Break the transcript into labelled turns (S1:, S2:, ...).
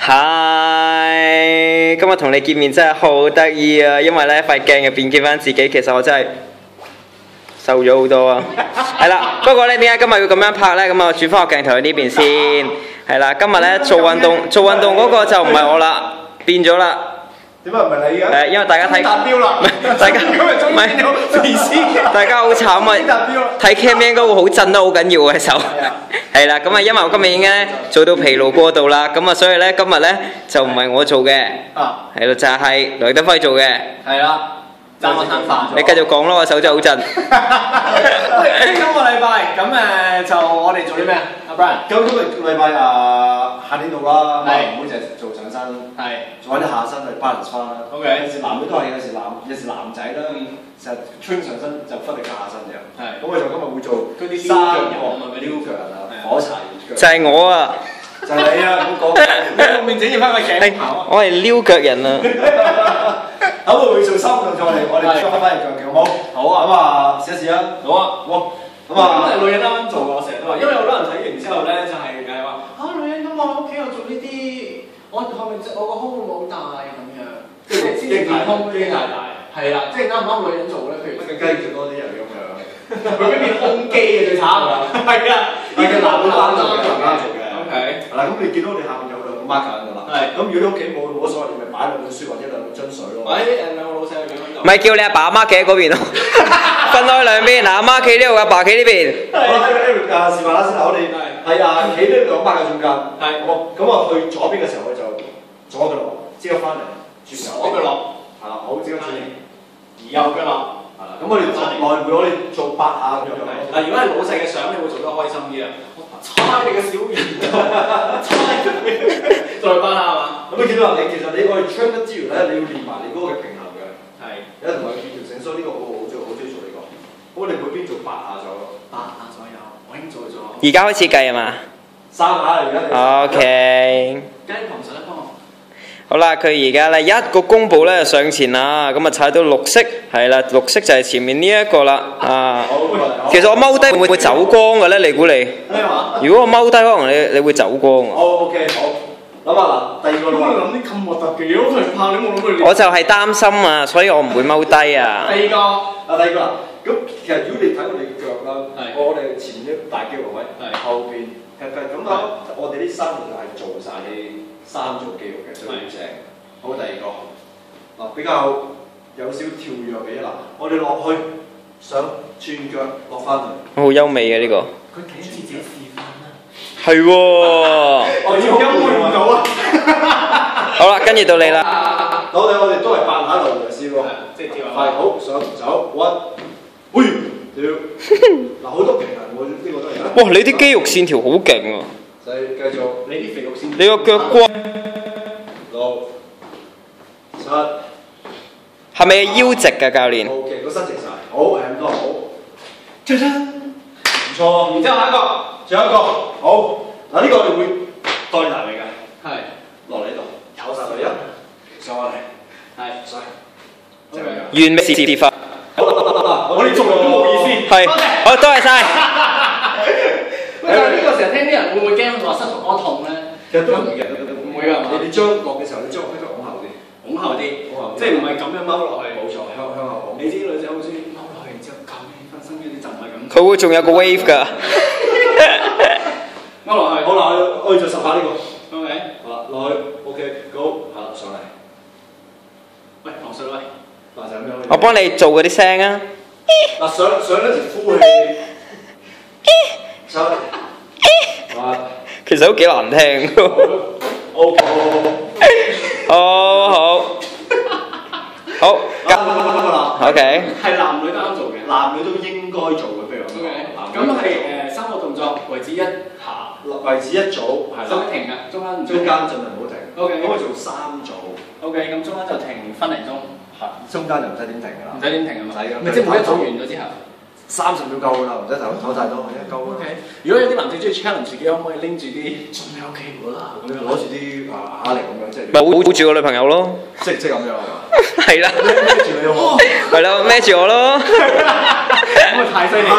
S1: 係，今日同你見面真係好得意啊！因為呢塊鏡入邊見翻自己，其實我真係瘦咗好多啊！係啦，不過呢點解今日要咁樣拍呢？咁我轉翻個鏡頭喺呢邊先。係啦，今日呢做運動嗰個就唔係我啦，變咗啦。
S2: 點解唔係你嘅？
S1: 因為大家睇
S2: 達標啦，
S1: 大家
S2: 今日終於見到肥師，
S1: 大家好慘啊！睇 cam 應該會好震都好緊要嘅手。係啦，咁啊，因為我今日已經咧做到疲勞過度啦，咁啊，所以咧今日咧就唔係我做嘅，係咯，就係梁德輝做嘅。係啦，爭我餐飯。你繼續講咯，我手真係好震。
S2: 今個禮拜咁就我哋做啲咩啊？阿 Brian，咁今個禮拜下年度啦，唔好淨係做上身，做啲下身去 balance 翻啦。有時男女都係，有時男仔啦，成日 train 上身就忽力加下身嘅。咁我就今日會做嗰啲撩腳啊，火柴腳。
S1: 就係我啊！
S2: 就係你啊！咁講，你面整住翻個鏡頭。
S1: 我係撩腳人啊！
S2: 咁會做3個動作，我哋出翻隻腳嘅好冇？好啊！咁啊，試一試啊！好啊！好。咁啊，女人啱啱做我成日都話，因為好多人睇完之後咧，就係話女人咁我喺屋企又做呢啲，我後面我個胸會唔會好大咁樣？即係先健胸機太大。係啦，即係啱唔啱女人做咧？譬如隻雞做多啲又咁樣，佢嗰邊胸肌嘅最慘啊！係啊，呢個男嘅做嘅。OK。係啦，咁你見到我哋下面有兩個 marker 喺度啦。係。咁如果你屋企冇所謂，你咪擺兩本書或者兩樽水咯。兩個老細去幾蚊度？
S1: 咪叫你阿爸阿媽企喺嗰邊咯，分開兩邊，嗱阿媽企呢度，阿爸企呢邊。
S2: 好啦，示範啦先，我哋係企呢兩巴嘅中間。係。咁我去左邊嘅時候，我就左腳落，即刻翻嚟轉右。左腳落。係啦，好，即刻轉。右腳落。係啦，咁我哋來回我哋做8下咁樣。嗱，如果係老細嘅相，你會做得開心啲啊！猜你個小圓，猜佢，再翻下係嘛？咁你見到你其實你我哋 train 得之餘咧，你要練埋你嗰個嘅平衡嘅。係。有同埋協調性，所以呢個我好中意做呢個。咁我哋每邊做8下左右。8下左右，我已經做咗。
S1: 而家開始計係嘛
S2: ？3下嚟而家。
S1: OK。
S2: 跟同實一幫我。
S1: 好啦，佢而家咧一個弓步咧上前啦，咁啊踩到綠色，係啦，綠色就係前面呢一個啦，啊。其實我踎低會唔會走光嘅咧？你估你？咩話？如果我踎低，可能你會走光喎。
S2: OK， 好。諗下嗱，第二個。咁你諗啲咁核突嘅嘢，我係怕你冇諗過。
S1: 我就係擔心啊，所以我唔會踎低啊。
S2: 第二個啦，咁其實如果你睇我哋腳啦，我哋前面啲大肌肉位，後邊咁啊，我哋呢3個就係做晒你3組肌肉嘅，所以好正。好，第二個嗱比較有少跳躍嘅嗱，我哋落去想轉腳落翻去。
S1: 好優美嘅呢個。
S2: 佢睇住自己示範啦。
S1: 係喎。
S2: 我要優美唔到啊！
S1: 好啦，跟住到你啦。
S2: 我哋都係8下來試喎。即係跳下。係好，上走1，喂，跳。嗱好多平衡喎，呢個都係。
S1: 哇！你啲肌肉線條好勁喎。
S2: 就係繼續，你啲肥肉線。
S1: 你個腳骨。
S2: 6、7。
S1: 係咪腰直㗎教練
S2: ？OK，個身直晒。好，係咁多，好。唔錯。然之後下一個，仲有一個，好。嗱呢個我哋會對埋嚟㗎。係。落嚟呢度，有晒佢上嚟。係。上。
S1: 完美示範。
S2: 我哋做人都冇意思。
S1: 係。好，多謝晒。
S2: 喂，但係呢個時候聽啲人會唔會驚話膝頭哥痛咧？其實都唔會㗎嘛。你將落嘅時候，你將個膝頭往後啲，往後啲，即係唔係咁樣踎落去。冇錯，向後。你知女仔好中意踎落去，然之後咁樣發生嗰啲就唔係咁。
S1: 佢會仲有個 wave 㗎。
S2: 踎落去。好啦，我哋做10下呢個。OK。好啦，落去。OK， go。係啦，上嚟。喂，黃水喂。嗱就咁樣。
S1: 我幫你做嗰啲聲啊。
S2: 嗱上嗰時呼氣。收。
S1: 其實都幾難聽。
S2: OK。
S1: 好。OK。
S2: 係男女都啱做嘅，男女都應該做嘅，譬如咁。咁係3個動作為止1下，為止1組，係啦。使唔使停㗎？中間盡量唔好停。OK。咁我做3組。OK， 咁中間就停分零鐘。係。中間就唔使點停㗎啦。唔使點停係嘛？唔使㗎。咪即係每一組完咗之後。30秒夠㗎啦，唔使唞太多，夠啦。OK。如果有啲男仔中意 challenge 自己，可唔可以拎住啲仲有機會啦？咁樣攞住啲啞鈴咁樣，即係
S1: 保住個女朋友咯。
S2: 即係咁樣係嘛？
S1: 係啦。
S2: 孭住你喎。
S1: 係啦，孭住我咯。
S2: 咁啊太犀利啦！